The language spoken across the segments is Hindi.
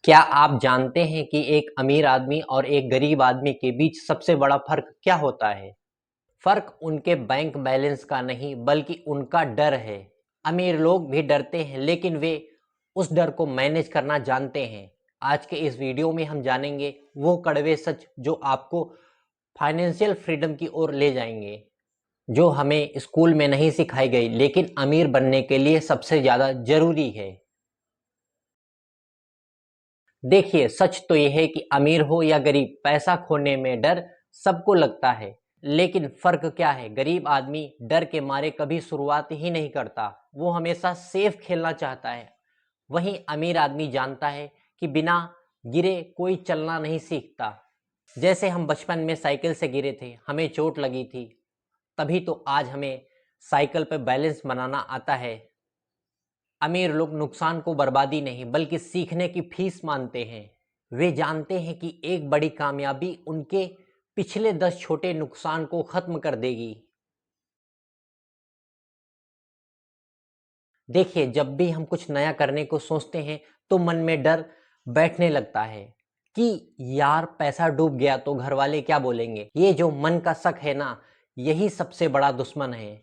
क्या आप जानते हैं कि एक अमीर आदमी और एक गरीब आदमी के बीच सबसे बड़ा फर्क क्या होता है? फर्क उनके बैंक बैलेंस का नहीं बल्कि उनका डर है। अमीर लोग भी डरते हैं लेकिन वे उस डर को मैनेज करना जानते हैं। आज के इस वीडियो में हम जानेंगे वो कड़वे सच जो आपको फाइनेंशियल फ्रीडम की ओर ले जाएंगे, जो हमें स्कूल में नहीं सिखाई गई लेकिन अमीर बनने के लिए सबसे ज़्यादा ज़रूरी है। देखिए, सच तो यह है कि अमीर हो या गरीब, पैसा खोने में डर सबको लगता है। लेकिन फर्क क्या है? गरीब आदमी डर के मारे कभी शुरुआत ही नहीं करता, वो हमेशा सेफ खेलना चाहता है। वहीं अमीर आदमी जानता है कि बिना गिरे कोई चलना नहीं सीखता। जैसे हम बचपन में साइकिल से गिरे थे, हमें चोट लगी थी, तभी तो आज हमें साइकिल पर बैलेंस बनाना आता है। अमीर लोग नुकसान को बर्बादी नहीं बल्कि सीखने की फीस मानते हैं। वे जानते हैं कि एक बड़ी कामयाबी उनके पिछले 10 छोटे नुकसान को खत्म कर देगी। देखिए, जब भी हम कुछ नया करने को सोचते हैं तो मन में डर बैठने लगता है कि यार पैसा डूब गया तो घर वाले क्या बोलेंगे। ये जो मन का शक है ना, यही सबसे बड़ा दुश्मन है।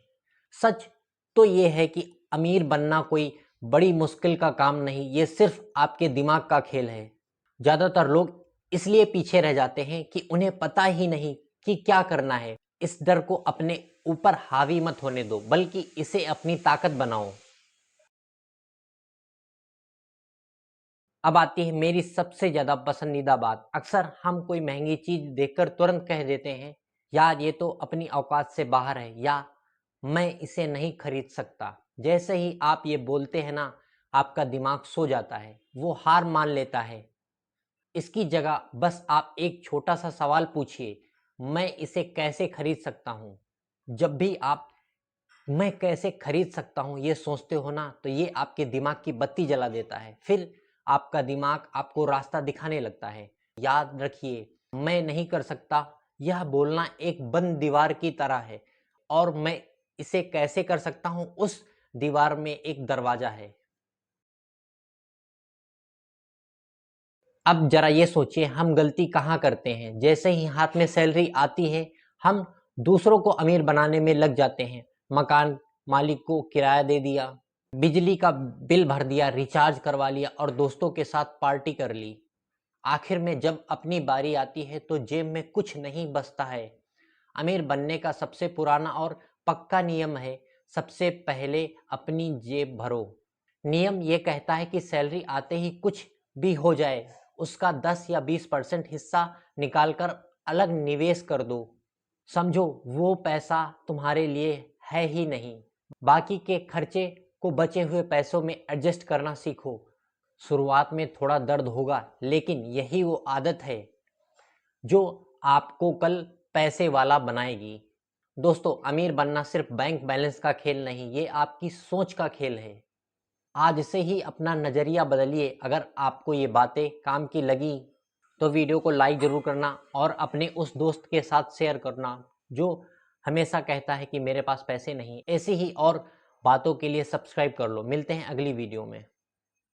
सच तो ये है कि अमीर बनना कोई बड़ी मुश्किल का काम नहीं, ये सिर्फ आपके दिमाग का खेल है। ज़्यादातर लोग इसलिए पीछे रह जाते हैं कि उन्हें पता ही नहीं कि क्या करना है। इस डर को अपने ऊपर हावी मत होने दो, बल्कि इसे अपनी ताकत बनाओ। अब आती है मेरी सबसे ज़्यादा पसंदीदा बात। अक्सर हम कोई महंगी चीज़ देखकर तुरंत कह देते हैं, यार ये तो अपनी औकात से बाहर है, या मैं इसे नहीं खरीद सकता। जैसे ही आप ये बोलते हैं ना, आपका दिमाग सो जाता है, वो हार मान लेता है। इसकी जगह बस आप एक छोटा सा सवाल पूछिए, मैं इसे कैसे खरीद सकता हूँ? जब भी आप मैं कैसे खरीद सकता हूँ ये सोचते हो ना, तो ये आपके दिमाग की बत्ती जला देता है। फिर आपका दिमाग आपको रास्ता दिखाने लगता है। याद रखिए, मैं नहीं कर सकता यह बोलना एक बंद दीवार की तरह है, और मैं इसे कैसे कर सकता हूँ, उस दीवार में एक दरवाजा है। अब जरा ये सोचिए, हम गलती कहाँ करते हैं? जैसे ही हाथ में सैलरी आती है, हम दूसरों को अमीर बनाने में लग जाते हैं। मकान मालिक को किराया दे दिया, बिजली का बिल भर दिया, रिचार्ज करवा लिया और दोस्तों के साथ पार्टी कर ली। आखिर में जब अपनी बारी आती है तो जेब में कुछ नहीं बचता है। अमीर बनने का सबसे पुराना और पक्का नियम है, सबसे पहले अपनी जेब भरो। नियम ये कहता है कि सैलरी आते ही कुछ भी हो जाए, उसका 10 या 20% हिस्सा निकालकर अलग निवेश कर दो। समझो, वो पैसा तुम्हारे लिए है ही नहीं। बाकी के खर्चे को बचे हुए पैसों में एडजस्ट करना सीखो। शुरुआत में थोड़ा दर्द होगा, लेकिन यही वो आदत है जो आपको कल पैसे वाला बनाएगी। दोस्तों, अमीर बनना सिर्फ बैंक बैलेंस का खेल नहीं, ये आपकी सोच का खेल है। आज से ही अपना नज़रिया बदलिए। अगर आपको ये बातें काम की लगी तो वीडियो को लाइक ज़रूर करना और अपने उस दोस्त के साथ शेयर करना जो हमेशा कहता है कि मेरे पास पैसे नहीं। ऐसी ही और बातों के लिए सब्सक्राइब कर लो। मिलते हैं अगली वीडियो में।